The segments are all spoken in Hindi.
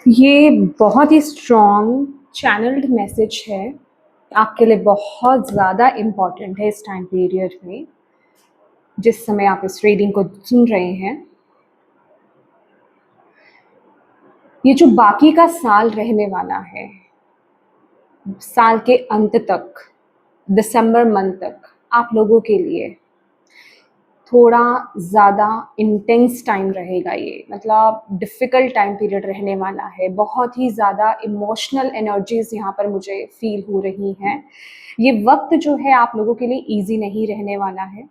ये बहुत ही स्ट्रॉन्ग चैनल्ड मैसेज है, आपके लिए बहुत ज़्यादा इम्पॉर्टेंट है इस टाइम पीरियड में, जिस समय आप इस रीडिंग को सुन रहे हैं। ये जो बाकी का साल रहने वाला है, साल के अंत तक, दिसंबर मंथ तक, आप लोगों के लिए थोड़ा ज़्यादा इंटेंस टाइम रहेगा। ये मतलब डिफ़िकल्ट टाइम पीरियड रहने वाला है। बहुत ही ज़्यादा इमोशनल एनर्जीज़ यहाँ पर मुझे फ़ील हो रही हैं। ये वक्त जो है आप लोगों के लिए ईज़ी नहीं रहने वाला है,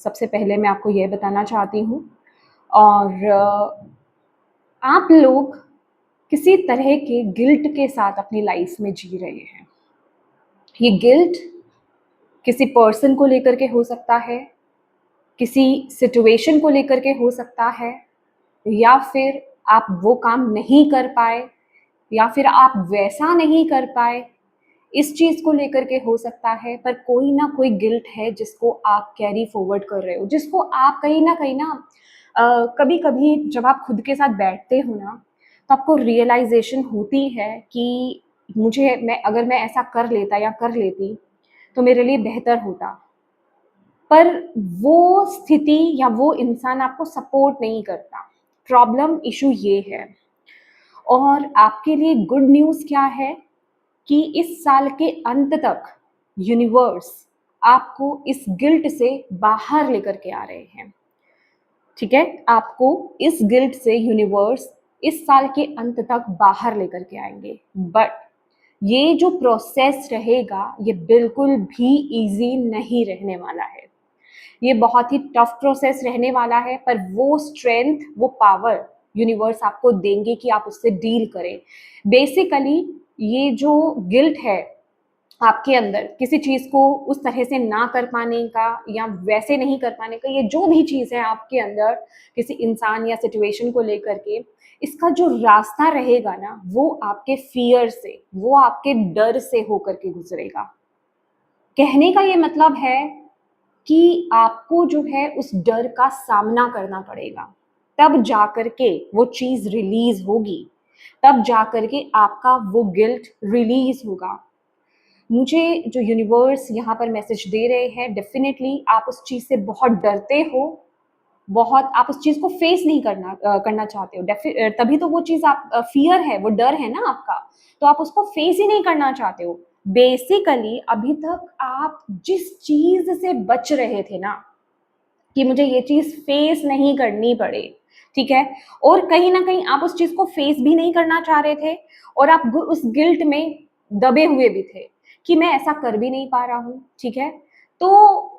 सबसे पहले मैं आपको ये बताना चाहती हूँ। और आप लोग किसी तरह के गिल्ट के साथ अपनी लाइफ में जी रहे हैं। ये गिल्ट किसी पर्सन को लेकर के हो सकता है, किसी सिचुएशन को लेकर के हो सकता है, या फिर आप वो काम नहीं कर पाए, या फिर आप वैसा नहीं कर पाए, इस चीज़ को लेकर के हो सकता है। पर कोई ना कोई गिल्ट है जिसको आप कैरी फॉरवर्ड कर रहे हो, जिसको आप कहीं ना कभी कभी जब आप खुद के साथ बैठते हो ना, तो आपको रियलाइजेशन होती है कि अगर मैं ऐसा कर लेता या कर लेती तो मेरे लिए बेहतर होता। पर वो स्थिति या वो इंसान आपको सपोर्ट नहीं करता। प्रॉब्लम इशू ये है। और आपके लिए गुड न्यूज़ क्या है कि इस साल के अंत तक यूनिवर्स आपको इस गिल्ट से बाहर लेकर के आ रहे हैं। ठीक है, आपको इस गिल्ट से यूनिवर्स इस साल के अंत तक बाहर लेकर के आएंगे। बट ये जो प्रोसेस रहेगा, ये बिल्कुल भी इजी नहीं रहने वाला है। ये बहुत ही टफ प्रोसेस रहने वाला है, पर वो स्ट्रेंथ, वो पावर यूनिवर्स आपको देंगे कि आप उससे डील करें। बेसिकली ये जो गिल्ट है आपके अंदर, किसी चीज़ को उस तरह से ना कर पाने का या वैसे नहीं कर पाने का, ये जो भी चीज़ है आपके अंदर किसी इंसान या सिचुएशन को लेकर के, इसका जो रास्ता रहेगा ना, वो आपके फियर से, वो आपके डर से होकर के गुजरेगा। कहने का ये मतलब है कि आपको जो है उस डर का सामना करना पड़ेगा, तब जाकर के वो चीज़ रिलीज होगी, तब जाकर के आपका वो गिल्ट रिलीज होगा। मुझे जो यूनिवर्स यहाँ पर मैसेज दे रहे हैं, डेफिनेटली आप उस चीज़ से बहुत डरते हो, बहुत आप उस चीज़ को फेस नहीं करना चाहते हो। तभी तो वो चीज़ आप फियर है, वो डर है ना आपका, तो आप उसको फेस ही नहीं करना चाहते हो। बेसिकली अभी तक आप जिस चीज़ से बच रहे थे ना, कि मुझे ये चीज़ फेस नहीं करनी पड़े, ठीक है, और कहीं ना कहीं आप उस चीज़ को फेस भी नहीं करना चाह रहे थे, और आप उस गिल्ट में दबे हुए भी थे कि मैं ऐसा कर भी नहीं पा रहा हूँ। ठीक है, तो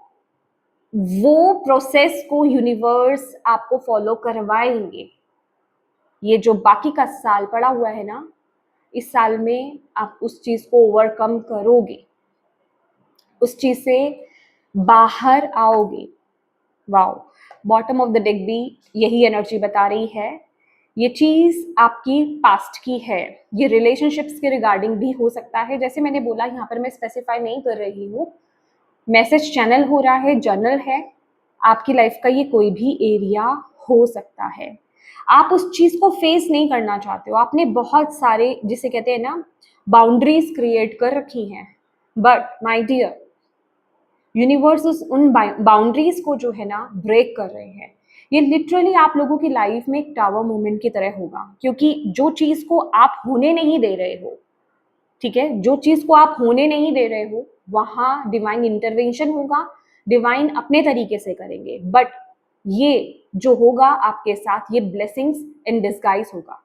वो प्रोसेस को यूनिवर्स आपको फॉलो करवाएंगे। ये जो बाकी का साल पड़ा हुआ है ना, इस साल में आप उस चीज़ को ओवरकम करोगे, उस चीज़ से बाहर आओगे। Wow, bottom of the deck भी यही एनर्जी बता रही है। ये चीज़ आपकी पास्ट की है, ये रिलेशनशिप्स के रिगार्डिंग भी हो सकता है। जैसे मैंने बोला, यहाँ पर मैं स्पेसिफाई नहीं कर रही हूँ, मैसेज चैनल हो रहा है, जर्नल है, आपकी लाइफ का ये कोई भी एरिया हो सकता है। आप उस चीज़ को फेस नहीं करना चाहते हो, आपने बहुत सारे, जिसे कहते हैं ना, बाउंड्रीज क्रिएट कर रखी हैं। बट माय डियर, यूनिवर्स उन बाउंड्रीज को जो है ना ब्रेक कर रहे हैं। ये लिटरली आप लोगों की लाइफ में एक टावर मूवमेंट की तरह होगा, क्योंकि जो चीज़ को आप होने नहीं दे रहे हो, ठीक है, जो चीज़ को आप होने नहीं दे रहे हो, वहाँ डिवाइन इंटरवेंशन होगा, डिवाइन अपने तरीके से करेंगे। बट ये जो होगा आपके साथ, ये ब्लेसिंग्स इन डिस्गाइज होगा।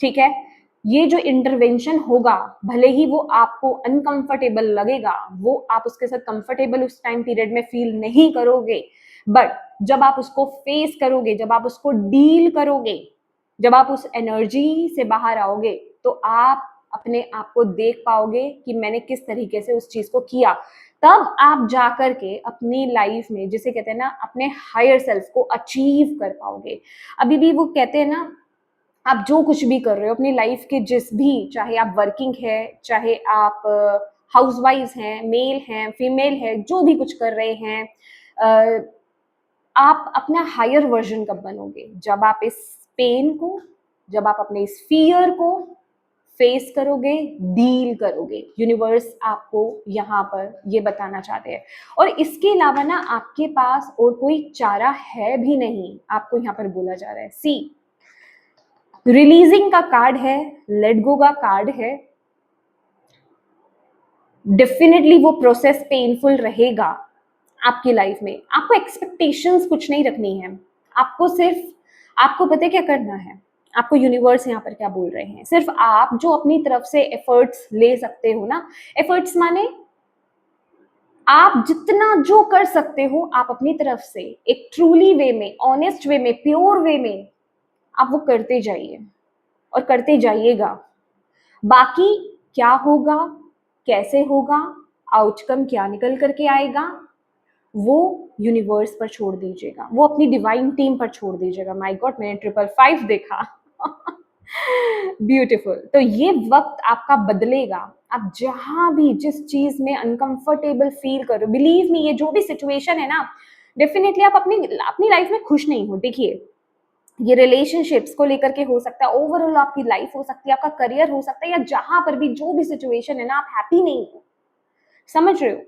ठीक है, ये जो इंटरवेंशन होगा, भले ही वो आपको अनकंफर्टेबल लगेगा, वो आप उसके साथ कंफर्टेबल उस टाइम पीरियड में फील नहीं करोगे, बट जब आप उसको फेस करोगे, जब आप उसको डील करोगे, जब आप उस एनर्जी से बाहर आओगे, तो आप अपने आप को देख पाओगे कि मैंने किस तरीके से उस चीज को किया। तब आप जाकर के अपनी लाइफ में, जिसे कहते हैं ना, अपने हायर सेल्फ को अचीव कर पाओगे। अभी भी वो कहते हैं ना, आप जो कुछ भी कर रहे हो अपनी लाइफ के, जिस भी, चाहे आप वर्किंग है, चाहे आप हाउसवाइफ हैं, मेल हैं, फीमेल है, जो भी कुछ कर रहे हैं, आप अपना हायर वर्जन कब बनोगे? जब आप इस पेन को, जब आप अपने इस फियर को फेस करोगे, डील करोगे। यूनिवर्स आपको यहाँ पर ये बताना चाहते हैं। और इसके अलावा ना आपके पास और कोई चारा है भी नहीं, आपको यहाँ पर बोला जा रहा है। सी, रिलीजिंग का कार्ड है, लेट गो का कार्ड है। डेफिनेटली वो प्रोसेस पेनफुल रहेगा आपकी लाइफ में। आपको एक्सपेक्टेशंस कुछ नहीं रखनी है, आपको सिर्फ, आपको पता है क्या करना है, आपको यूनिवर्स यहाँ पर क्या बोल रहे हैं, सिर्फ आप जो अपनी तरफ से एफर्ट्स ले सकते हो ना, एफर्ट्स माने आप जितना जो कर सकते हो आप अपनी तरफ से एक ट्रूली वे में, ऑनेस्ट वे में, प्योर वे में आप वो करते जाइए और करते जाइएगा। बाकी क्या होगा, कैसे होगा, आउटकम क्या निकल करके आएगा, वो यूनिवर्स पर छोड़ दीजिएगा, वो अपनी डिवाइन टीम पर छोड़ दीजिएगा। माय गॉड, मैंने 555 देखा। ब्यूटीफुल। तो ये वक्त आपका बदलेगा। आप जहां भी जिस चीज में अनकंफर्टेबल फील करो, बिलीव मी, ये जो भी सिचुएशन है ना, डेफिनेटली आप अपनी लाइफ में खुश नहीं हो। देखिए, ये रिलेशनशिप्स को लेकर के हो सकता है, ओवरऑल आपकी लाइफ हो सकती है, आपका करियर हो सकता है, या जहां पर भी जो भी सिचुएशन है ना, आप हैप्पी नहीं हो, समझ रहे हो।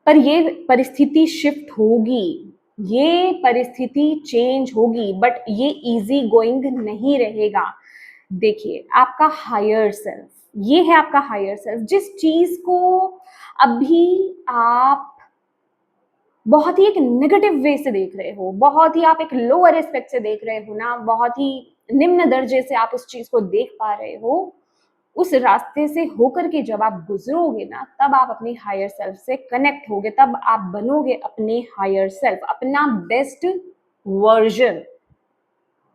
पर ये परिस्थिति शिफ्ट होगी, ये परिस्थिति चेंज होगी, बट ये इजी गोइंग नहीं रहेगा। देखिए, आपका हायर सेल्फ, ये है आपका हायर सेल्फ, जिस चीज को अभी आप बहुत ही एक नेगेटिव वे से देख रहे हो, बहुत ही आप एक लोअर एस्पेक्ट से देख रहे हो ना, बहुत ही निम्न दर्जे से आप उस चीज को देख पा रहे हो, उस रास्ते से होकर के जब आप गुजरोगे ना, तब आप अपनी हायर सेल्फ से कनेक्ट होगे, तब आप बनोगे अपने हायर सेल्फ, अपना बेस्ट वर्जन।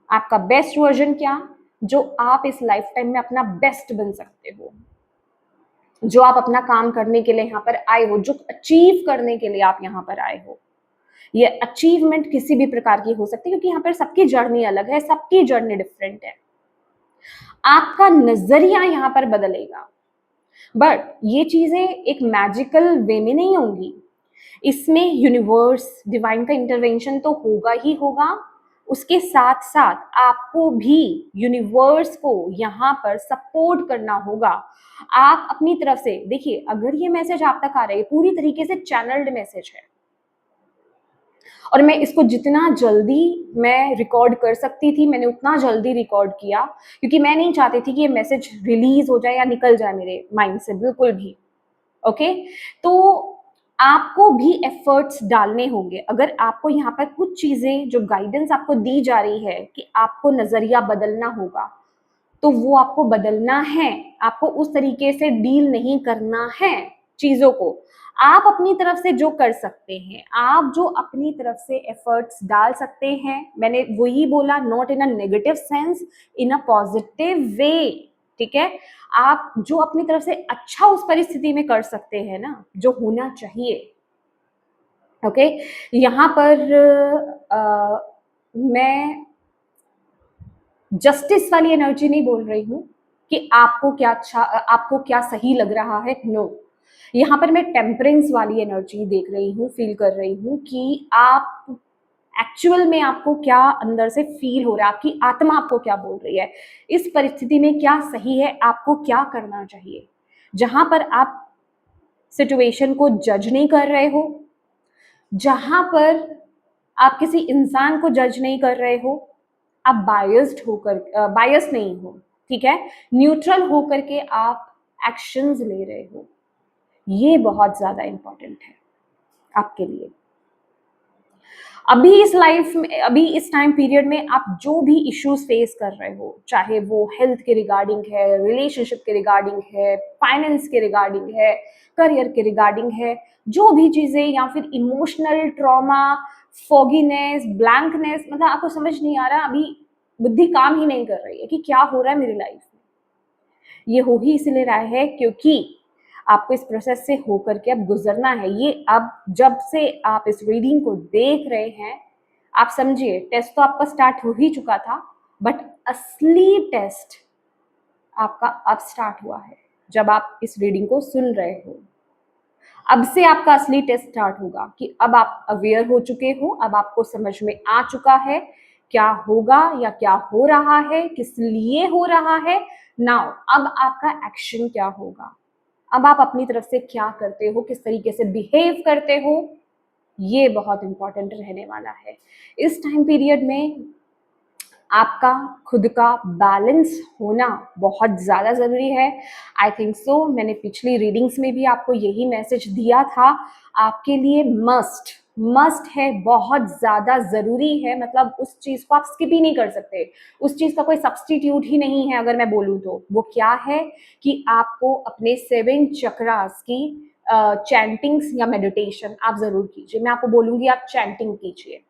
आपका बेस्ट वर्जन क्या, जो आप इस लाइफ टाइम में अपना बेस्ट बन सकते हो, जो आप अपना काम करने के लिए यहाँ पर आए हो, जो अचीव करने के लिए आप यहाँ पर आए हो। ये अचीवमेंट किसी भी प्रकार की हो सकती है, क्योंकि यहाँ पर सबकी जर्नी अलग है, सबकी जर्नी डिफरेंट है। आपका नजरिया यहाँ पर बदलेगा, बट ये चीजें एक मैजिकल वे में नहीं होंगी। इसमें यूनिवर्स, डिवाइन का इंटरवेंशन तो होगा ही होगा, उसके साथ साथ आपको भी यूनिवर्स को यहाँ पर सपोर्ट करना होगा। आप अपनी तरफ से देखिए, अगर ये मैसेज आप तक आ रहा है, पूरी तरीके से चैनल्ड मैसेज है, और मैं इसको जितना जल्दी मैं रिकॉर्ड कर सकती थी, मैंने उतना जल्दी रिकॉर्ड किया, क्योंकि मैं नहीं चाहती थी कि ये मैसेज रिलीज हो जाए या निकल जाए मेरे माइंड से, बिल्कुल भी। ओके, तो आपको भी एफर्ट्स डालने होंगे। अगर आपको यहाँ पर कुछ चीजें जो गाइडेंस आपको दी जा रही है कि आपको नजरिया बदलना होगा, तो वो आपको बदलना है, आपको उस तरीके से डील नहीं करना है चीजों को। आप अपनी तरफ से जो कर सकते हैं, आप जो अपनी तरफ से एफर्ट्स डाल सकते हैं, मैंने वही बोला, not in a negative sense, in a positive way, ठीक है। आप जो अपनी तरफ से अच्छा उस परिस्थिति में कर सकते हैं ना, जो होना चाहिए, ओके। यहाँ पर मैं जस्टिस वाली एनर्जी नहीं बोल रही हूँ कि आपको क्या अच्छा, आपको क्या सही लग रहा है, नो। यहाँ पर मैं टेम्परेंस वाली एनर्जी देख रही हूँ, फील कर रही हूँ कि आप एक्चुअल में आपको क्या अंदर से फील हो रहा है, आपकी आत्मा आपको क्या बोल रही है, इस परिस्थिति में क्या सही है, आपको क्या करना चाहिए। जहां पर आप सिचुएशन को जज नहीं कर रहे हो, जहां पर आप किसी इंसान को जज नहीं कर रहे हो, आप बायस्ड नहीं हो, ठीक है, न्यूट्रल होकर के आप एक्शंस ले रहे हो। ये बहुत ज्यादा इंपॉर्टेंट है आपके लिए। अभी इस लाइफ में, अभी इस टाइम पीरियड में आप जो भी इश्यूज फेस कर रहे हो, चाहे वो हेल्थ के रिगार्डिंग है, रिलेशनशिप के रिगार्डिंग है, फाइनेंस के रिगार्डिंग है, करियर के रिगार्डिंग है, जो भी चीजें, या फिर इमोशनल ट्रॉमा, फॉगीनेस, ब्लैंकनेस, मतलब आपको समझ नहीं आ रहा, अभी बुद्धि काम ही नहीं कर रही है कि क्या हो रहा है मेरी लाइफ में। ये हो ही इसलिए रहा है क्योंकि आपको इस प्रोसेस से होकर के अब गुजरना है। ये अब जब से आप इस रीडिंग को देख रहे हैं, आप समझिए, टेस्ट तो आपका स्टार्ट हो ही चुका था, बट असली टेस्ट आपका अब स्टार्ट हुआ है जब आप इस रीडिंग को सुन रहे हो। अब से आपका असली टेस्ट स्टार्ट होगा कि अब आप अवेयर हो चुके हो, अब आपको समझ में आ चुका है क्या होगा या क्या हो रहा है, किस लिए हो रहा है। नाउ अब आपका एक्शन क्या होगा, अब आप अपनी तरफ से क्या करते हो, किस तरीके से बिहेव करते हो, ये बहुत इंपॉर्टेंट रहने वाला है। इस टाइम पीरियड में आपका खुद का बैलेंस होना बहुत ज़्यादा ज़रूरी है। आई थिंक सो मैंने पिछली रीडिंग्स में भी आपको यही मैसेज दिया था। आपके लिए मस्ट मस्ट है, बहुत ज़्यादा ज़रूरी है, मतलब उस चीज़ को आप स्किप ही नहीं कर सकते, उस चीज़ का कोई सब्सटीट्यूट ही नहीं है। अगर मैं बोलूँ तो वो क्या है कि आपको अपने 7 चक्रास की चैंटिंग्स या मेडिटेशन आप ज़रूर कीजिए। मैं आपको बोलूँगी आप चैंटिंग कीजिए,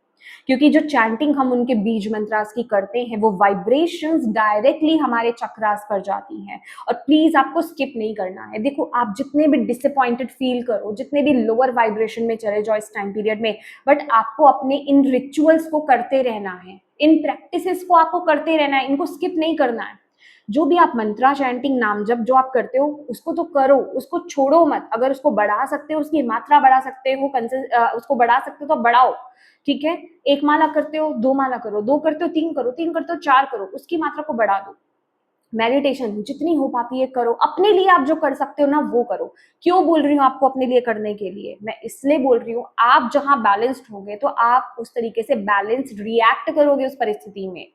क्योंकि जो चैंटिंग हम उनके बीज मंत्रास की करते हैं वो वाइब्रेशंस डायरेक्टली हमारे चक्रास पर जाती हैं। और प्लीज आपको स्किप नहीं करना है। देखो, आप जितने भी डिसअपॉइंटेड फील करो, जितने भी लोअर वाइब्रेशन में चले जाओ इस टाइम पीरियड में, बट आपको अपने इन रिचुअल्स को करते रहना है, इन प्रैक्टिसेस को आपको करते रहना है, इनको स्किप नहीं करना है। जो भी आप मंत्रा चैंटिंग नाम जब जो आप करते हो उसको तो करो, उसको छोड़ो मत। अगर उसको बढ़ा सकते हो, उसकी मात्रा बढ़ा सकते हो, उसको बढ़ा सकते हो तो बढ़ाओ, ठीक है। 1 माला करते हो 2 माला करो, 2 करते हो 3 करो, 3 करते हो 4 करो, उसकी मात्रा को बढ़ा दो। मेडिटेशन जितनी हो पाती है करो, अपने लिए आप जो कर सकते हो ना वो करो। क्यों बोल रही हूँ आपको अपने लिए करने के लिए, मैं इसलिए बोल रही हूँ, आप जहां बैलेंस्ड होंगे तो आप उस तरीके से बैलेंस्ड रिएक्ट करोगे उस परिस्थिति में।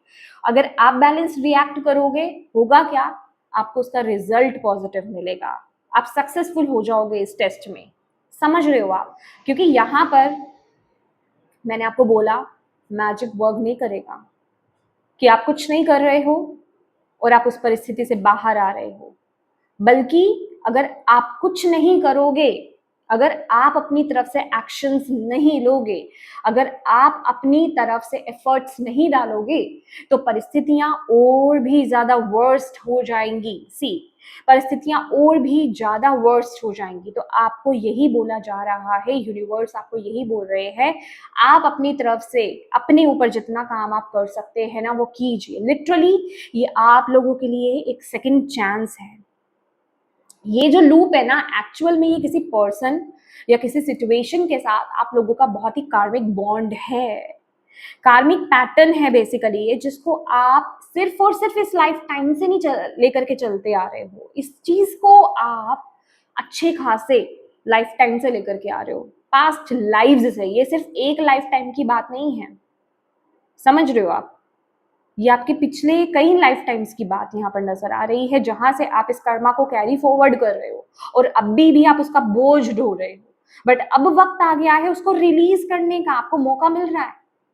अगर आप बैलेंस्ड रिएक्ट करोगे, होगा क्या, आपको उसका रिजल्ट पॉजिटिव मिलेगा, आप सक्सेसफुल हो जाओगे इस टेस्ट में। समझ रहे हो आप, क्योंकि यहाँ पर मैंने आपको बोला मैजिक वर्क नहीं करेगा कि आप कुछ नहीं कर रहे हो और आप उस परिस्थिति से बाहर आ रहे हो, बल्कि अगर आप कुछ नहीं करोगे, अगर आप अपनी तरफ से एक्शंस नहीं लोगे, अगर आप अपनी तरफ से एफर्ट्स नहीं डालोगे, तो परिस्थितियां और भी ज्यादा वर्स्ट हो जाएंगी। सी, परिस्थितियां और भी ज्यादा वर्स्ट हो जाएंगी। तो आपको यही बोला जा रहा है, यूनिवर्स आपको यही बोल रहे हैं, आप अपनी तरफ से अपने ऊपर जितना काम आप कर सकते हैं ना वो कीजिए। लिटरली ये आप लोगों के लिए एक सेकंड चांस है। ये जो लूप है ना, एक्चुअल में ये किसी पर्सन या किसी सिचुएशन के साथ आप लोगों का बहुत ही कार्मिक बॉन्ड है, कार्मिक पैटर्न है बेसिकली ये, जिसको आप सिर्फ और सिर्फ इस लाइफ टाइम से नहीं लेकर के चलते आ रहे हो, इस चीज को आप अच्छे खासे लाइफ टाइम से लेकर के आ रहे हो, पास्ट लाइव्स से। ये सिर्फ एक लाइफ टाइम की बात नहीं है, समझ रहे हो आप, ये आपके पिछले कई लाइफ टाइम्स की बात यहाँ पर नजर आ रही है, जहां से आप इस कर्मा को कैरी फॉरवर्ड कर रहे हो और अभी भी आप उसका बोझ ढो रहे हो। बट अब वक्त आ गया है उसको रिलीज करने का, आपको मौका मिल रहा है,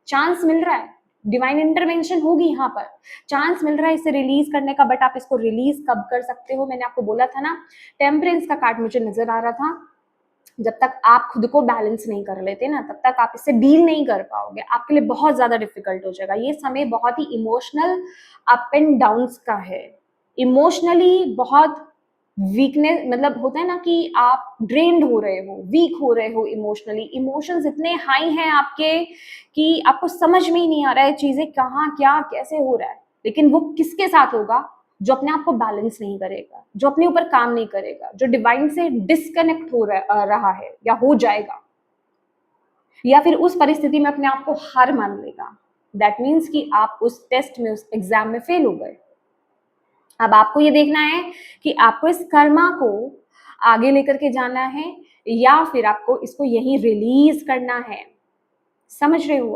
चांस मिल रहा है, डिवाइन इंटरवेंशन होगी यहाँ पर, चांस मिल रहा है इसे रिलीज करने का। बट आप इसको रिलीज कब कर सकते हो, मैंने आपको बोला था ना, टेम्परेंस का कार्ड मुझे नजर आ रहा था, जब तक आप खुद को बैलेंस नहीं कर लेते ना, तब तक आप इससे डील नहीं कर पाओगे, आपके लिए बहुत ज्यादा डिफिकल्ट हो जाएगा। ये समय बहुत ही इमोशनल अप एंड डाउन्स का है, इमोशनली बहुत वीकनेस, मतलब होता है ना कि आप ड्रेन्ड हो रहे हो, वीक हो रहे हो इमोशनली, इमोशंस इतने हाई हैं आपके कि आपको समझ में ही नहीं आ रहा है चीजें कहाँ क्या कैसे हो रहा है। लेकिन वो किसके साथ होगा, जो अपने आप को बैलेंस नहीं करेगा, जो अपने ऊपर काम नहीं करेगा, जो डिवाइन से डिस्कनेक्ट हो रहा है या हो जाएगा, या फिर उस परिस्थिति में अपने आप को हार मान लेगा। दैट मीन्स कि आप उस टेस्ट में, उस एग्जाम में फेल हो गए। अब आपको ये देखना है कि आपको इस कर्मा को आगे लेकर के जाना है या फिर आपको इसको यहीं रिलीज करना है। समझ रहे हो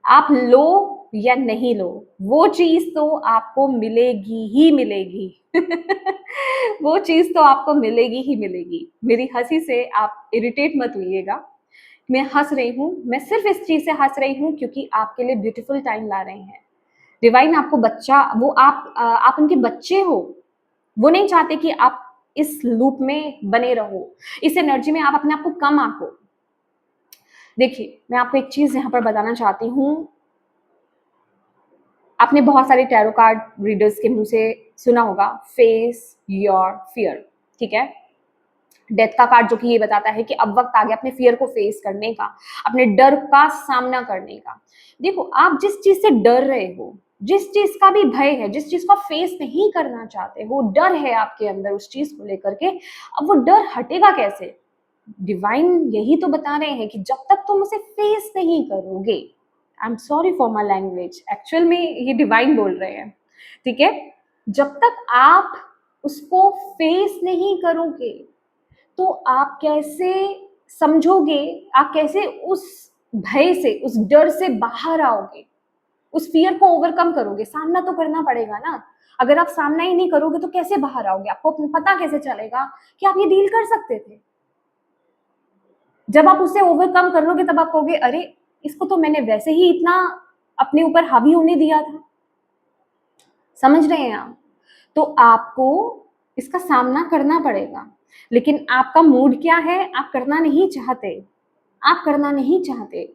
आप लो या नहीं लो, वो चीज तो आपको मिलेगी ही मिलेगी वो चीज तो आपको मिलेगी ही मिलेगी। मेरी हंसी से आप इरिटेट मत होइएगा, मैं हंस रही हूँ, मैं सिर्फ इस चीज से हंस रही हूँ क्योंकि आपके लिए ब्यूटीफुल टाइम ला रहे हैं। डिवाइन आपको बच्चा, वो आप उनके बच्चे हो, वो नहीं चाहते कि आप इस लूप में बने रहो, इस एनर्जी में आप अपने आप को कम आंको। देखिए, मैं आपको एक चीज यहाँ पर बताना चाहती हूँ, आपने बहुत सारे टैरो कार्ड रीडर्स के मुंह से सुना होगा फेस योर फियर, ठीक है। डेथ का कार्ड जो कि ये बताता है कि अब वक्त आ गया अपने फियर को फेस करने का, अपने डर का सामना करने का। देखो, आप जिस चीज से डर रहे हो, जिस चीज का भी भय है, जिस चीज को फेस नहीं करना चाहते हो, डर है आपके अंदर उस चीज को लेकर के, अब वो डर हटेगा कैसे। डिवाइन यही तो बता रहे हैं कि जब तक तुम उसे फेस नहीं करोगे, I am sorry for my language, actual में ये डिवाइन बोल रहे हैं, ठीक है। जब तक आप उसको फेस नहीं करोगे तो आप कैसे समझोगे, आप कैसे उस भय से, उस डर से बाहर आओगे, उस फियर को ओवरकम करोगे? सामना तो करना पड़ेगा ना। अगर आप सामना ही नहीं करोगे तो कैसे बाहर आओगे? आपको पता कैसे चलेगा कि आप ये डील कर सकते थे? जब आप उससे ओवरकम कर लोगे तब आप कहोगे अरे इसको तो मैंने वैसे ही इतना अपने ऊपर हावी होने दिया था। समझ रहे हैं आप? तो आपको इसका सामना करना पड़ेगा, लेकिन आपका मूड क्या है? आप करना नहीं चाहते, आप करना नहीं चाहते,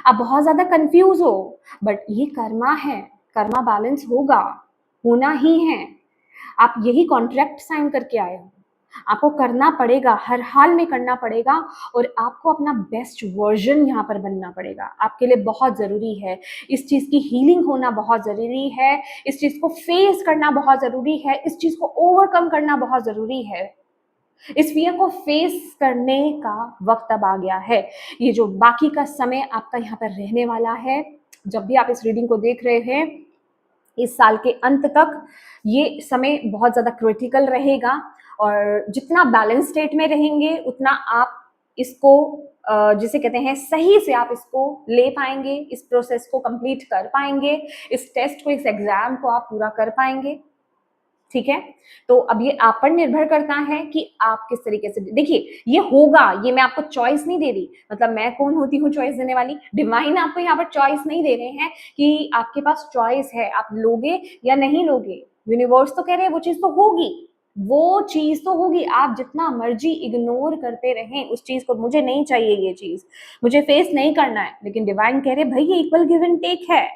आप बहुत ज्यादा कंफ्यूज हो। बट ये कर्मा है, कर्मा बैलेंस होगा, होना ही है। आप यही कॉन्ट्रैक्ट साइन करके आए हो, आपको करना पड़ेगा, हर हाल में करना पड़ेगा, और आपको अपना बेस्ट वर्जन यहाँ पर बनना पड़ेगा। आपके लिए बहुत ज़रूरी है, इस चीज़ की हीलिंग होना बहुत ज़रूरी है, इस चीज़ को फेस करना बहुत ज़रूरी है, इस चीज़ को ओवरकम करना बहुत ज़रूरी है। इस फियर को फेस करने का वक्त अब आ गया है। ये जो बाकी का समय आपका यहाँ पर रहने वाला है, जब भी आप इस रीडिंग को देख रहे हैं, इस साल के अंत तक ये समय बहुत ज़्यादा क्रिटिकल रहेगा, और जितना बैलेंस स्टेट में रहेंगे उतना आप इसको जिसे कहते हैं सही से आप इसको ले पाएंगे, इस प्रोसेस को कंप्लीट कर पाएंगे, इस टेस्ट को, इस एग्जाम को आप पूरा कर पाएंगे, ठीक है। तो अब ये आप पर निर्भर करता है कि आप किस तरीके से, देखिए ये होगा, ये मैं आपको चॉइस नहीं दे रही, मतलब मैं कौन होती हूँ चॉइस देने वाली? डिवाइन आपको यहाँ पर चॉइस नहीं दे रहे हैं कि आपके पास चॉइस है, आप लोगे या नहीं लोगे। यूनिवर्स तो कह रहे हैं वो चीज तो होगी, वो चीज तो होगी। आप जितना मर्जी इग्नोर करते रहें उस चीज को, मुझे नहीं चाहिए ये चीज, मुझे फेस नहीं करना है, लेकिन डिवाइन कह रहे भाई ये इक्वल गिव एंड टेक है,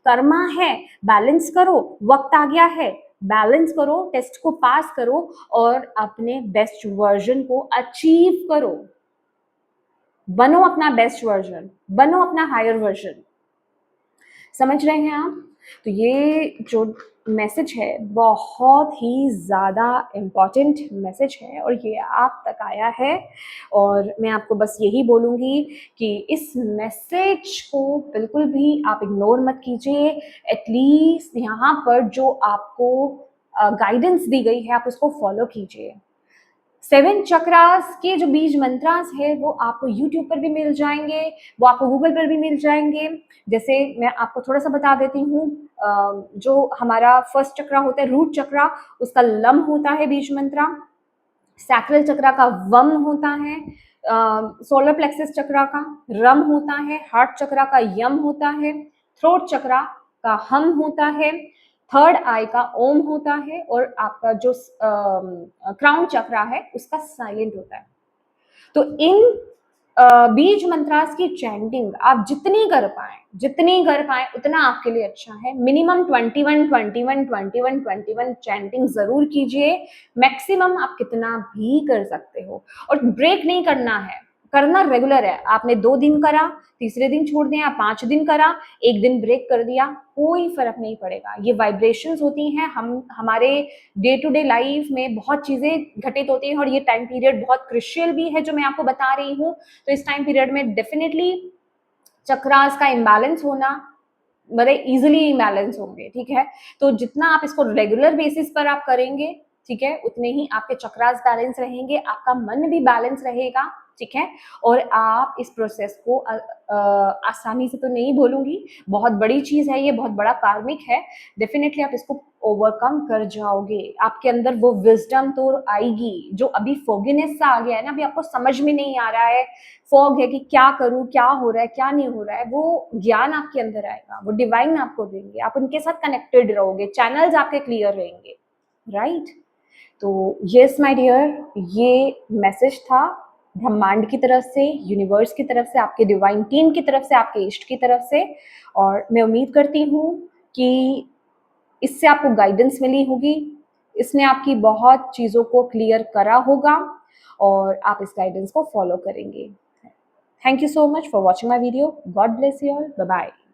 कर्मा है, बैलेंस करो, वक्त आ गया है, बैलेंस करो, टेस्ट को पास करो और अपने बेस्ट वर्जन को अचीव करो। बनो अपना बेस्ट वर्जन, बनो अपना हायर वर्जन। समझ रहे हैं आप? तो ये जो मैसेज है बहुत ही ज़्यादा इम्पॉर्टेंट मैसेज है, और ये आप तक आया है, और मैं आपको बस यही बोलूँगी कि इस मैसेज को बिल्कुल भी आप इग्नोर मत कीजिए। एटलीस्ट यहाँ पर जो आपको गाइडेंस दी गई है आप उसको फॉलो कीजिए। 7 चक्रास के जो बीज मंत्रास है वो आपको यूट्यूब पर भी मिल जाएंगे, वो आपको गूगल पर भी मिल जाएंगे। जैसे मैं आपको थोड़ा सा बता देती हूँ, जो हमारा फर्स्ट चक्रा होता है रूट चक्रा, उसका लम होता है बीज मंत्रा। सैक्रल चक्रा का वम होता है, सोलर प्लेक्सस चक्रा का रम होता है, हार्ट चक्रा का यम होता है, थ्रोट चक्रा का हम होता है, थर्ड आई का ओम होता है, और आपका जो क्राउन चक्रा है उसका साइलेंट होता है। तो इन बीज मंत्रास की चैंटिंग आप जितनी कर पाए उतना आपके लिए अच्छा है। मिनिमम 21 चैंटिंग जरूर कीजिए, मैक्सिमम आप कितना भी कर सकते हो, और ब्रेक नहीं करना है, करना रेगुलर है। आपने 2 दिन करा, तीसरे दिन छोड़ दिया, 5 दिन करा, 1 दिन ब्रेक कर दिया, कोई फर्क नहीं पड़ेगा। ये वाइब्रेशंस होती हैं, हम हमारे डे टू डे लाइफ में बहुत चीजें घटित होती हैं, और ये टाइम पीरियड बहुत क्रिशियल भी है जो मैं आपको बता रही हूँ। तो इस टाइम पीरियड में डेफिनेटली चक्रास का इम्बैलेंस होना बड़े इजिली इम्बैलेंस होंगे, ठीक है। तो जितना आप इसको रेगुलर बेसिस पर आप करेंगे, ठीक है, उतने ही आपके चक्रास बैलेंस रहेंगे, आपका मन भी बैलेंस रहेगा, ठीक है। और आप इस प्रोसेस को आसानी से तो नहीं बोलूंगी, बहुत बड़ी चीज है ये, बहुत बड़ा कार्मिक है, डेफिनेटली आप इसको ओवरकम कर जाओगे। आपके अंदर वो विजडम तो आएगी, जो अभी फोगीनेस सा आ गया है ना, अभी आपको समझ में नहीं आ रहा है, फॉग है कि क्या करूं, क्या हो रहा है, क्या नहीं हो रहा है, वो ज्ञान आपके अंदर आएगा, वो डिवाइन आपको देंगे, आप उनके साथ कनेक्टेड रहोगे, चैनल्स आपके क्लियर रहेंगे, राइट। तो यस माय डियर, ये मैसेज था ब्रह्मांड की तरफ से, यूनिवर्स की तरफ से, आपके डिवाइन टीम की तरफ से, आपके इष्ट की तरफ से, और मैं उम्मीद करती हूँ कि इससे आपको गाइडेंस मिली होगी, इसने आपकी बहुत चीज़ों को क्लियर करा होगा, और आप इस गाइडेंस को फॉलो करेंगे। Thank you so much for watching my video. God bless you all. Bye bye.